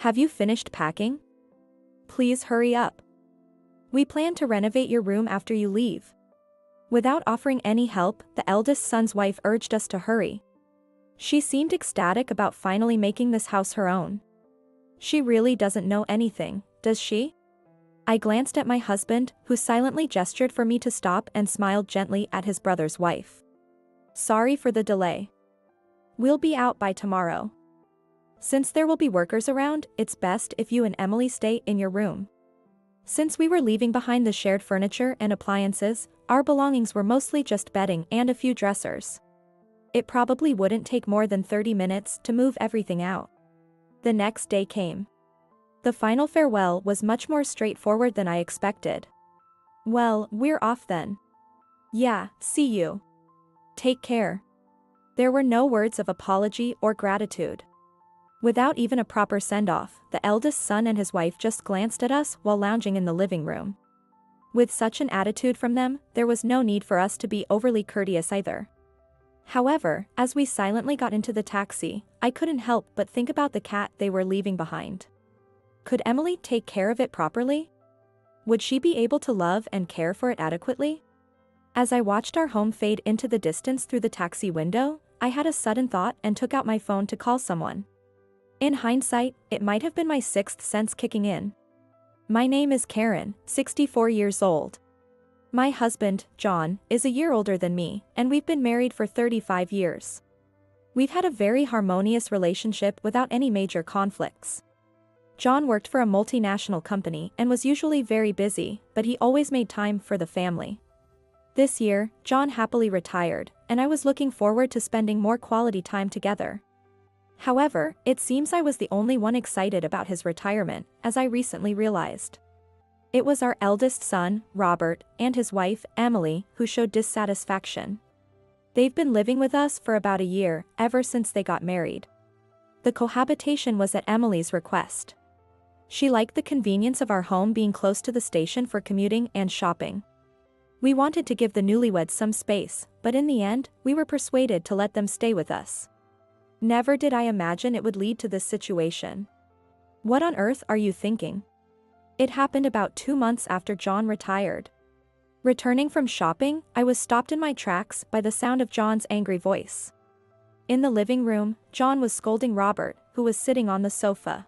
Have you finished packing? Please hurry up. We plan to renovate your room after you leave. Without offering any help, the eldest son's wife urged us to hurry. She seemed ecstatic about finally making this house her own. She really doesn't know anything, does she? I glanced at my husband, who silently gestured for me to stop and smiled gently at his brother's wife. Sorry for the delay. We'll be out by tomorrow. Since there will be workers around, it's best if you and Emily stay in your room. Since we were leaving behind the shared furniture and appliances, our belongings were mostly just bedding and a few dressers. It probably wouldn't take more than 30 minutes to move everything out. The next day came. The final farewell was much more straightforward than I expected. Well, we're off then. Yeah, see you. Take care. There were no words of apology or gratitude. Without even a proper send-off, the eldest son and his wife just glanced at us while lounging in the living room. With such an attitude from them, there was no need for us to be overly courteous either. However, as we silently got into the taxi, I couldn't help but think about the cat they were leaving behind. Could Emily take care of it properly? Would she be able to love and care for it adequately? As I watched our home fade into the distance through the taxi window, I had a sudden thought and took out my phone to call someone. In hindsight, it might have been my sixth sense kicking in. My name is Karen, 64 years old. My husband, John, is a year older than me, and we've been married for 35 years. We've had a very harmonious relationship without any major conflicts. John worked for a multinational company and was usually very busy, but he always made time for the family. This year, John happily retired, and I was looking forward to spending more quality time together. However, it seems I was the only one excited about his retirement, as I recently realized. It was our eldest son, Robert, and his wife, Emily, who showed dissatisfaction. They've been living with us for about a year, ever since they got married. The cohabitation was at Emily's request. She liked the convenience of our home being close to the station for commuting and shopping. We wanted to give the newlyweds some space, but in the end, we were persuaded to let them stay with us. Never did I imagine it would lead to this situation. What on earth are you thinking? It happened about 2 months after John retired. Returning from shopping, I was stopped in my tracks by the sound of John's angry voice. In the living room, John was scolding Robert, who was sitting on the sofa.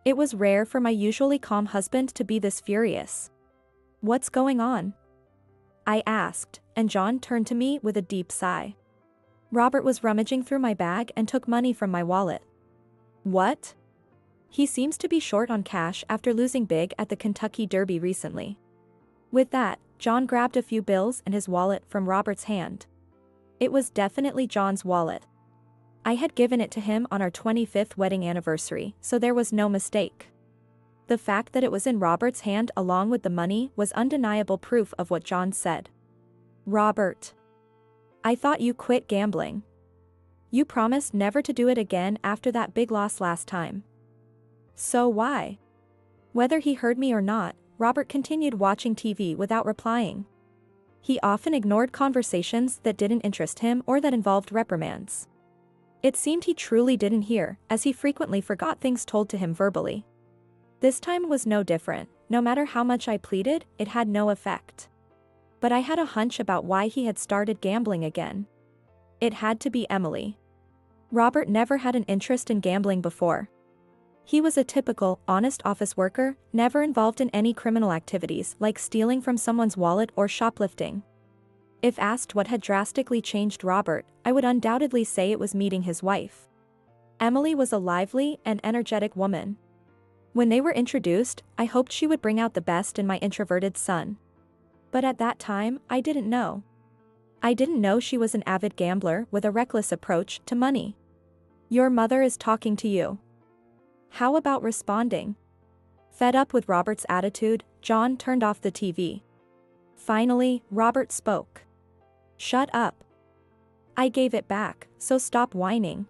It was rare for my usually calm husband to be this furious. What's going on? I asked, and John turned to me with a deep sigh. Robert was rummaging through my bag and took money from my wallet. What? He seems to be short on cash after losing big at the Kentucky Derby recently. With that, John grabbed a few bills and his wallet from Robert's hand. It was definitely John's wallet. I had given it to him on our 25th wedding anniversary, so there was no mistake. The fact that it was in Robert's hand along with the money was undeniable proof of what John said. Robert. I thought you quit gambling. You promised never to do it again after that big loss last time. So why? Whether he heard me or not, Robert continued watching TV without replying. He often ignored conversations that didn't interest him or that involved reprimands. It seemed he truly didn't hear, as he frequently forgot things told to him verbally. This time was no different. No matter how much I pleaded, it had no effect. But I had a hunch about why he had started gambling again. It had to be Emily. Robert never had an interest in gambling before. He was a typical, honest office worker, never involved in any criminal activities like stealing from someone's wallet or shoplifting. If asked what had drastically changed Robert, I would undoubtedly say it was meeting his wife. Emily was a lively and energetic woman. When they were introduced, I hoped she would bring out the best in my introverted son. But at that time, I didn't know. I didn't know she was an avid gambler with a reckless approach to money. Your mother is talking to you. How about responding? Fed up with Robert's attitude, John turned off the TV. Finally, Robert spoke. Shut up. I gave it back, so stop whining.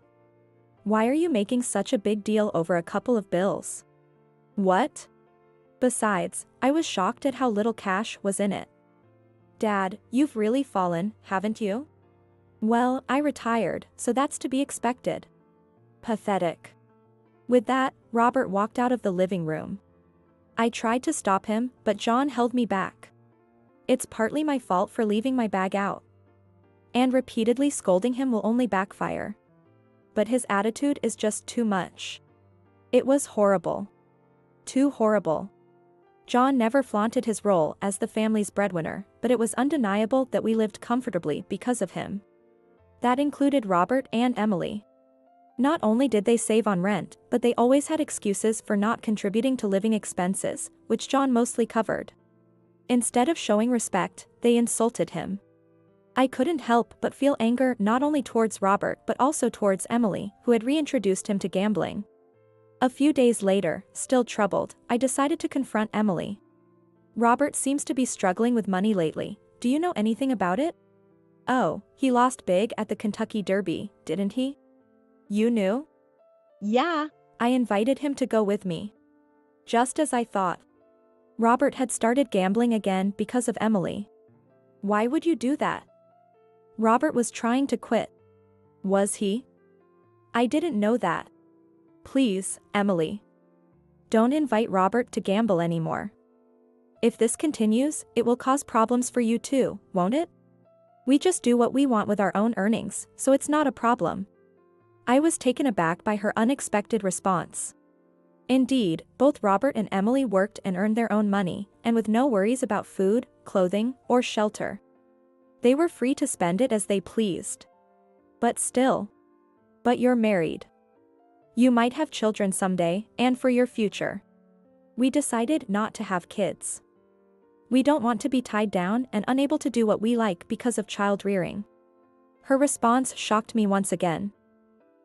Why are you making such a big deal over a couple of bills? What? Besides, I was shocked at how little cash was in it. Dad, you've really fallen, haven't you? Well, I retired, so that's to be expected. Pathetic. With that, Robert walked out of the living room. I tried to stop him, but John held me back. It's partly my fault for leaving my bag out. And repeatedly scolding him will only backfire. But his attitude is just too much. It was horrible. Too horrible. John never flaunted his role as the family's breadwinner, but it was undeniable that we lived comfortably because of him. That included Robert and Emily. Not only did they save on rent, but they always had excuses for not contributing to living expenses, which John mostly covered. Instead of showing respect, they insulted him. I couldn't help but feel anger not only towards Robert but also towards Emily, who had reintroduced him to gambling. A few days later, still troubled, I decided to confront Emily. Robert seems to be struggling with money lately. Do you know anything about it? Oh, he lost big at the Kentucky Derby, didn't he? You knew? Yeah. I invited him to go with me. Just as I thought. Robert had started gambling again because of Emily. Why would you do that? Robert was trying to quit. Was he? I didn't know that. Please, Emily. Don't invite Robert to gamble anymore. If this continues, it will cause problems for you too, won't it? We just do what we want with our own earnings, so it's not a problem. I was taken aback by her unexpected response. Indeed, both Robert and Emily worked and earned their own money, and with no worries about food, clothing, or shelter. They were free to spend it as they pleased. But still. But you're married. You might have children someday, and for your future. We decided not to have kids. We don't want to be tied down and unable to do what we like because of child rearing. Her response shocked me once again.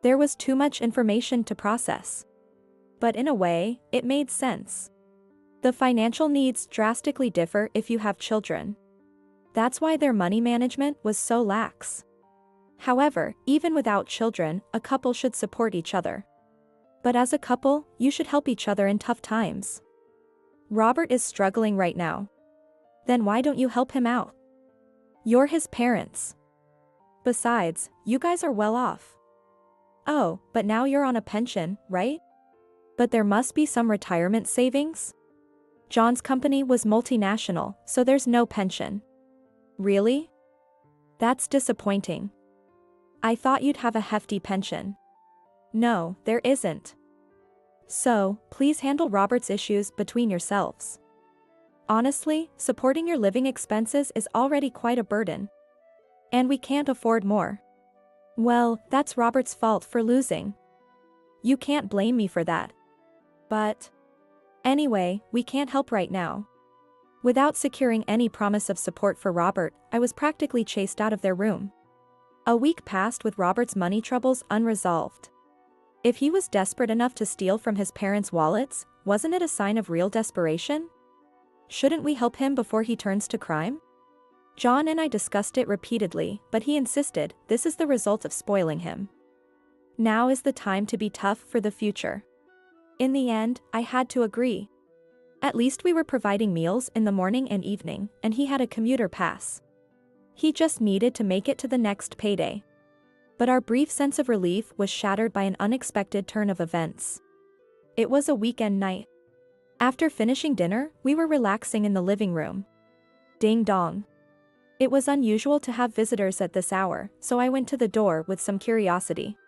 There was too much information to process. But in a way, it made sense. The financial needs drastically differ if you have children. That's why their money management was so lax. However, even without children, a couple should support each other. But as a couple, you should help each other in tough times. Robert is struggling right now. Then why don't you help him out? You're his parents. Besides, you guys are well off. Oh, but now you're on a pension, right? But there must be some retirement savings? John's company was multinational, so there's no pension. Really? That's disappointing. I thought you'd have a hefty pension. No, there isn't. So, please handle Robert's issues between yourselves. Honestly, supporting your living expenses is already quite a burden. And we can't afford more. Well, that's Robert's fault for losing. You can't blame me for that. But anyway, we can't help right now. Without securing any promise of support for Robert, I was practically chased out of their room. A week passed with Robert's money troubles unresolved. If he was desperate enough to steal from his parents' wallets, wasn't it a sign of real desperation? Shouldn't we help him before he turns to crime? John and I discussed it repeatedly, but he insisted this is the result of spoiling him. Now is the time to be tough for the future. In the end, I had to agree. At least we were providing meals in the morning and evening, and he had a commuter pass. He just needed to make it to the next payday. But our brief sense of relief was shattered by an unexpected turn of events. It was a weekend night. After finishing dinner, we were relaxing in the living room. Ding dong. It was unusual to have visitors at this hour, so I went to the door with some curiosity.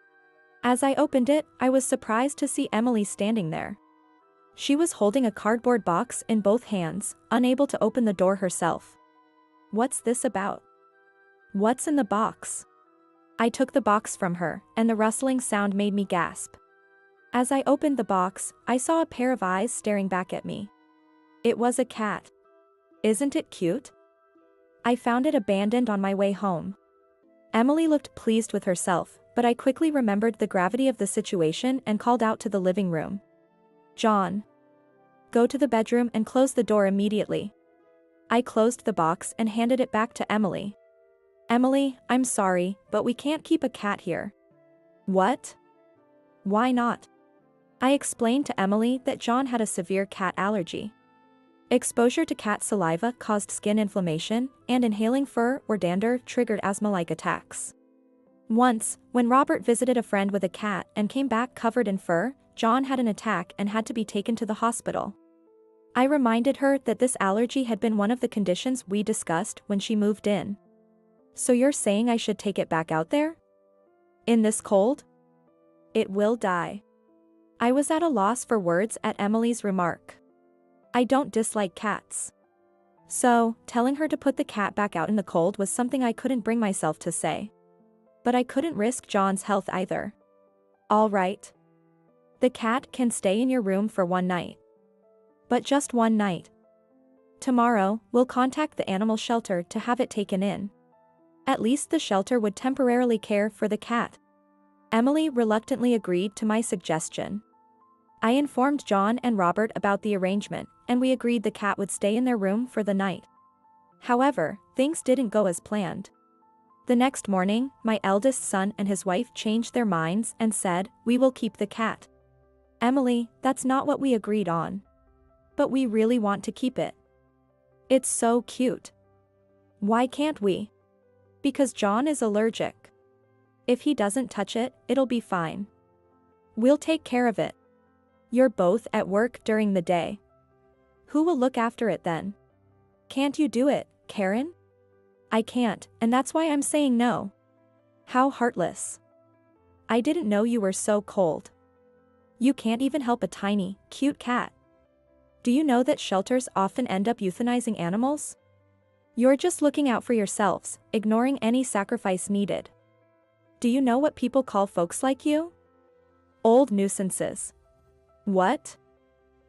As I opened it, I was surprised to see Emily standing there. She was holding a cardboard box in both hands, unable to open the door herself. What's this about? What's in the box? I took the box from her, and the rustling sound made me gasp. As I opened the box, I saw a pair of eyes staring back at me. It was a cat. Isn't it cute? I found it abandoned on my way home. Emily looked pleased with herself, but I quickly remembered the gravity of the situation and called out to the living room. John. Go to the bedroom and close the door immediately. I closed the box and handed it back to Emily. Emily, I'm sorry, but we can't keep a cat here. What? Why not? I explained to Emily that John had a severe cat allergy. Exposure to cat saliva caused skin inflammation, and inhaling fur or dander triggered asthma-like attacks. Once, when Robert visited a friend with a cat and came back covered in fur, John had an attack and had to be taken to the hospital. I reminded her that this allergy had been one of the conditions we discussed when she moved in. So you're saying I should take it back out there? In this cold? It will die. I was at a loss for words at Emily's remark. I don't dislike cats. So, telling her to put the cat back out in the cold was something I couldn't bring myself to say. But I couldn't risk John's health either. All right. The cat can stay in your room for one night. But just one night. Tomorrow, we'll contact the animal shelter to have it taken in. At least the shelter would temporarily care for the cat. Emily reluctantly agreed to my suggestion. I informed John and Robert about the arrangement, and we agreed the cat would stay in their room for the night. However, things didn't go as planned. The next morning, my eldest son and his wife changed their minds and said, "We will keep the cat." Emily, that's not what we agreed on. But we really want to keep it. It's so cute. Why can't we? Because John is allergic. If he doesn't touch it, it'll be fine. We'll take care of it. You're both at work during the day. Who will look after it then? Can't you do it, Karen? I can't, and that's why I'm saying no. How heartless. I didn't know you were so cold. You can't even help a tiny, cute cat. Do you know that shelters often end up euthanizing animals? You're just looking out for yourselves, ignoring any sacrifice needed. Do you know what people call folks like you? Old nuisances. What?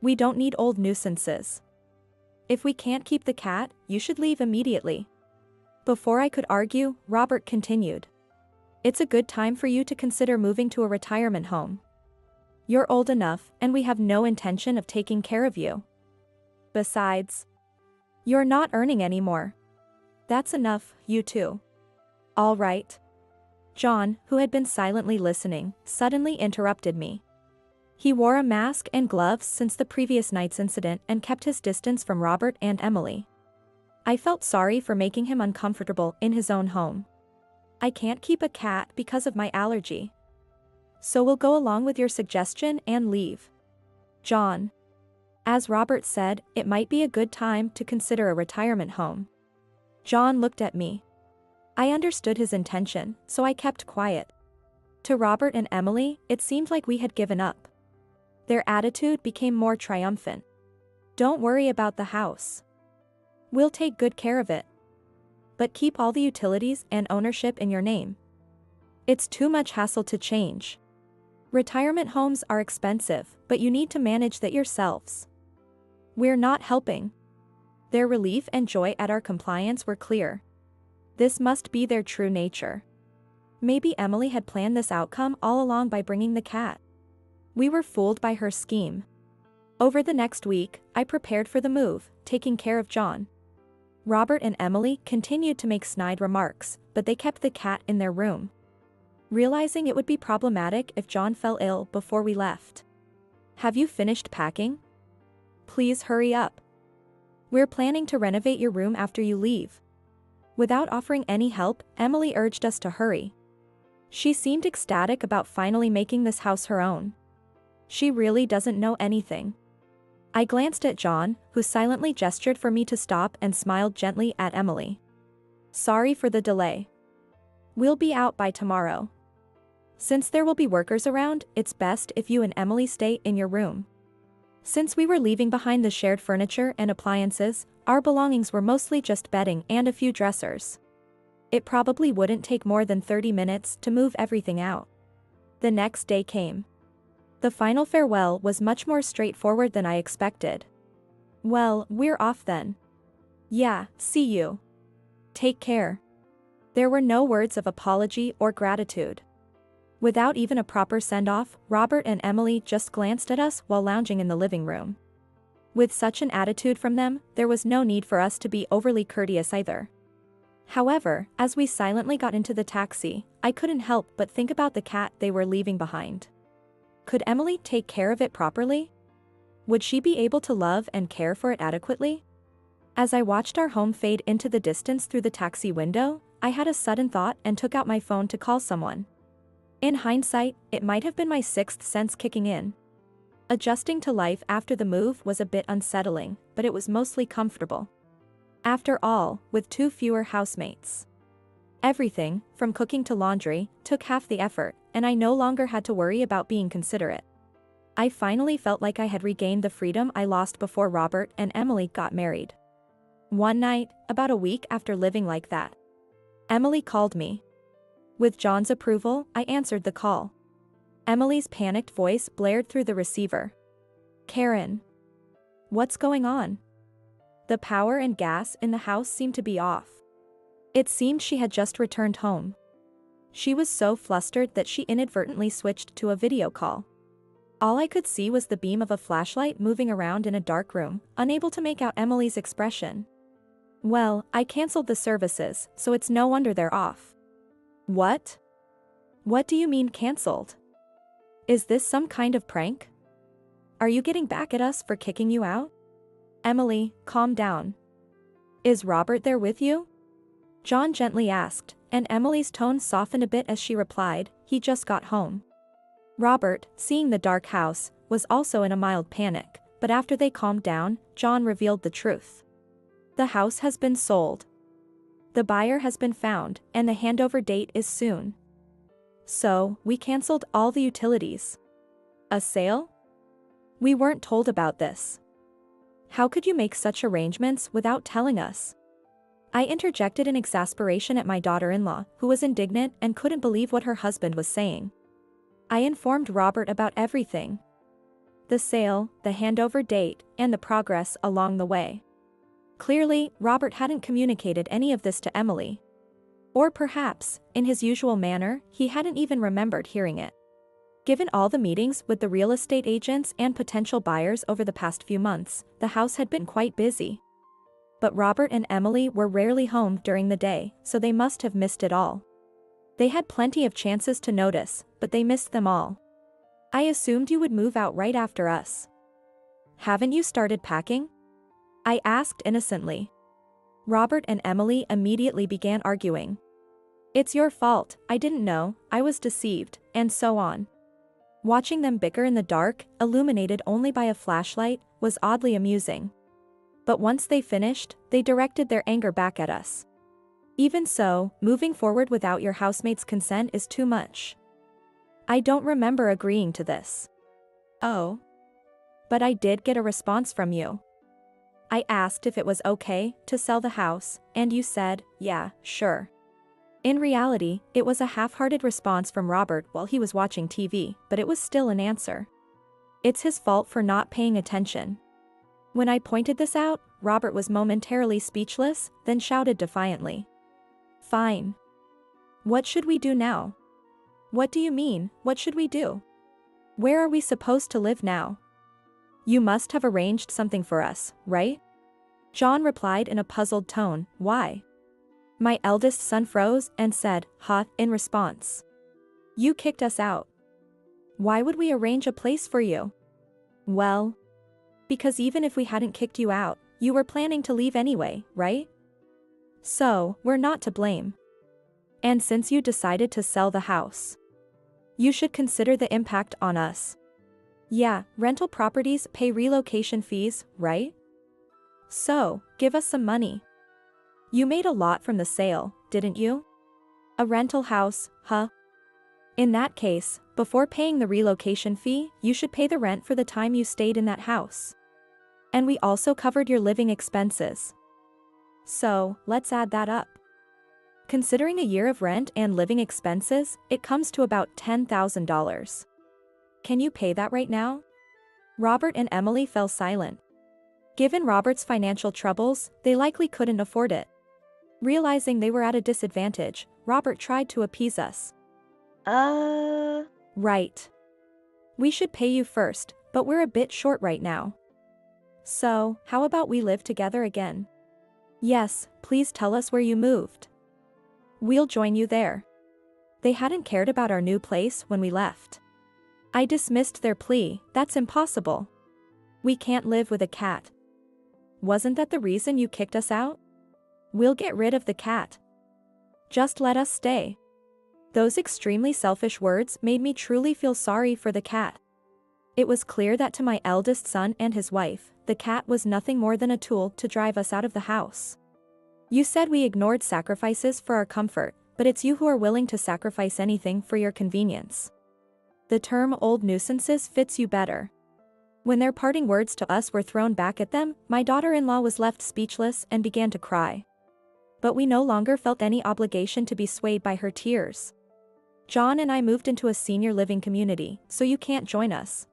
We don't need old nuisances. If we can't keep the cat, you should leave immediately. Before I could argue, Robert continued. It's a good time for you to consider moving to a retirement home. You're old enough, and we have no intention of taking care of you. Besides, you're not earning anymore. That's enough, you two. All right. John, who had been silently listening, suddenly interrupted me. He wore a mask and gloves since the previous night's incident and kept his distance from Robert and Emily. I felt sorry for making him uncomfortable in his own home. I can't keep a cat because of my allergy. So we'll go along with your suggestion and leave. John. As Robert said, it might be a good time to consider a retirement home. John looked at me. I understood his intention, so I kept quiet. To Robert and Emily, it seemed like we had given up. Their attitude became more triumphant. Don't worry about the house. We'll take good care of it. But keep all the utilities and ownership in your name. It's too much hassle to change. Retirement homes are expensive, but you need to manage that yourselves. We're not helping. Their relief and joy at our compliance were clear. This must be their true nature. Maybe Emily had planned this outcome all along by bringing the cat. We were fooled by her scheme. Over the next week, I prepared for the move, taking care of John. Robert and Emily continued to make snide remarks, but they kept the cat in their room. Realizing it would be problematic if John fell ill before we left. Have you finished packing? Please hurry up. We're planning to renovate your room after you leave. Without offering any help, Emily urged us to hurry. She seemed ecstatic about finally making this house her own. She really doesn't know anything. I glanced at John, who silently gestured for me to stop and smiled gently at Emily. Sorry for the delay. We'll be out by tomorrow. Since there will be workers around, it's best if you and Emily stay in your room. Since we were leaving behind the shared furniture and appliances, our belongings were mostly just bedding and a few dressers. It probably wouldn't take more than 30 minutes to move everything out. The next day came. The final farewell was much more straightforward than I expected. Well, we're off then. Yeah, see you. Take care. There were no words of apology or gratitude. Without even a proper send-off, Robert and Emily just glanced at us while lounging in the living room. With such an attitude from them, there was no need for us to be overly courteous either. However, as we silently got into the taxi, I couldn't help but think about the cat they were leaving behind. Could Emily take care of it properly? Would she be able to love and care for it adequately? As I watched our home fade into the distance through the taxi window, I had a sudden thought and took out my phone to call someone. In hindsight, it might have been my sixth sense kicking in. Adjusting to life after the move was a bit unsettling, but it was mostly comfortable. After all, with 2 fewer housemates. Everything, from cooking to laundry, took half the effort, and I no longer had to worry about being considerate. I finally felt like I had regained the freedom I lost before Robert and Emily got married. One night, about a week after living like that, Emily called me. With John's approval, I answered the call. Emily's panicked voice blared through the receiver. "Karen. What's going on?" The power and gas in the house seemed to be off. It seemed she had just returned home. She was so flustered that she inadvertently switched to a video call. All I could see was the beam of a flashlight moving around in a dark room, unable to make out Emily's expression. "Well, I canceled the services, so it's no wonder they're off." "What? What do you mean canceled? Is this some kind of prank? Are you getting back at us for kicking you out?" "Emily, calm down. Is Robert there with you?" John gently asked, and Emily's tone softened a bit as she replied, "He just got home." Robert, seeing the dark house, was also in a mild panic, but after they calmed down, John revealed the truth. "The house has been sold. The buyer has been found, and the handover date is soon. So, we canceled all the utilities." "A sale? We weren't told about this. How could you make such arrangements without telling us?" I interjected in exasperation at my daughter-in-law, who was indignant and couldn't believe what her husband was saying. I informed Robert about everything. The sale, the handover date, and the progress along the way. Clearly, Robert hadn't communicated any of this to Emily. Or perhaps, in his usual manner, he hadn't even remembered hearing it. Given all the meetings with the real estate agents and potential buyers over the past few months, the house had been quite busy. But Robert and Emily were rarely home during the day, so they must have missed it all. They had plenty of chances to notice, but they missed them all. "I assumed you would move out right after us. Haven't you started packing?" I asked innocently. Robert and Emily immediately began arguing. "It's your fault, I didn't know, I was deceived," and so on. Watching them bicker in the dark, illuminated only by a flashlight, was oddly amusing. But once they finished, they directed their anger back at us. "Even so, moving forward without your housemate's consent is too much. I don't remember agreeing to this." "Oh. But I did get a response from you. I asked if it was okay to sell the house, and you said, yeah, sure." In reality, it was a half-hearted response from Robert while he was watching TV, but it was still an answer. It's his fault for not paying attention. When I pointed this out, Robert was momentarily speechless, then shouted defiantly. "Fine. What should we do now?" "What do you mean, what should we do? Where are we supposed to live now? You must have arranged something for us, right?" John replied in a puzzled tone, "Why?" My eldest son froze and said, "Huh," in response. "You kicked us out. Why would we arrange a place for you?" "Well, because even if we hadn't kicked you out, you were planning to leave anyway, right? So, we're not to blame. And since you decided to sell the house, you should consider the impact on us. Yeah, rental properties pay relocation fees, right? So, give us some money. You made a lot from the sale, didn't you? A rental house, huh? In that case, before paying the relocation fee, you should pay the rent for the time you stayed in that house. And we also covered your living expenses. So, let's add that up. Considering a year of rent and living expenses, it comes to about $10,000. Can you pay that right now?" Robert and Emily fell silent. Given Robert's financial troubles, they likely couldn't afford it. Realizing they were at a disadvantage, Robert tried to appease us. Right. We should pay you first, but we're a bit short right now. So, how about we live together again? Yes, please tell us where you moved. We'll join you there." They hadn't cared about our new place when we left. I dismissed their plea, "That's impossible. We can't live with a cat." "Wasn't that the reason you kicked us out?" "We'll get rid of the cat. Just let us stay." Those extremely selfish words made me truly feel sorry for the cat. It was clear that to my eldest son and his wife, the cat was nothing more than a tool to drive us out of the house. You said we ignored sacrifices for our comfort, but it's you who are willing to sacrifice anything for your convenience. The term old nuisances fits you better. When their parting words to us were thrown back at them, my daughter-in-law was left speechless and began to cry. But we no longer felt any obligation to be swayed by her tears. John and I moved into a senior living community, so you can't join us.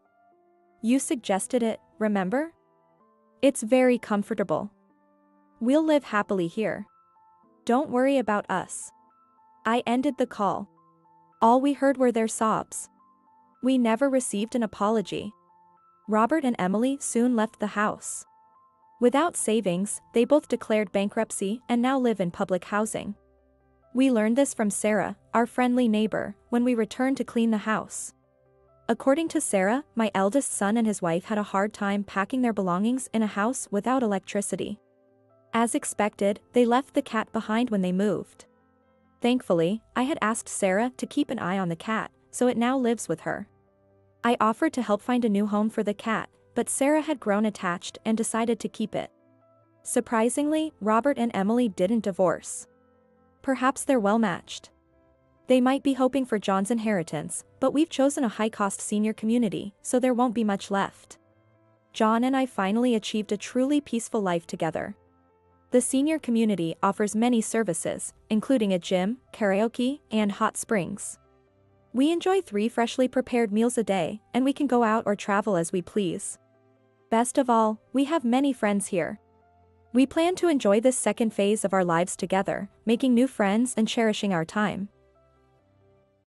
You suggested it, remember? It's very comfortable. We'll live happily here. Don't worry about us. I ended the call. All we heard were their sobs. We never received an apology. Robert and Emily soon left the house. Without savings, they both declared bankruptcy and now live in public housing. We learned this from Sarah, our friendly neighbor, when we returned to clean the house. According to Sarah, my eldest son and his wife had a hard time packing their belongings in a house without electricity. As expected, they left the cat behind when they moved. Thankfully, I had asked Sarah to keep an eye on the cat, so it now lives with her. I offered to help find a new home for the cat, but Sarah had grown attached and decided to keep it. Surprisingly, Robert and Emily didn't divorce. Perhaps they're well-matched. They might be hoping for John's inheritance, but we've chosen a high-cost senior community, so there won't be much left. John and I finally achieved a truly peaceful life together. The senior community offers many services, including a gym, karaoke, and hot springs. We enjoy 3 freshly prepared meals a day, and we can go out or travel as we please. Best of all, we have many friends here. We plan to enjoy this second phase of our lives together, making new friends and cherishing our time.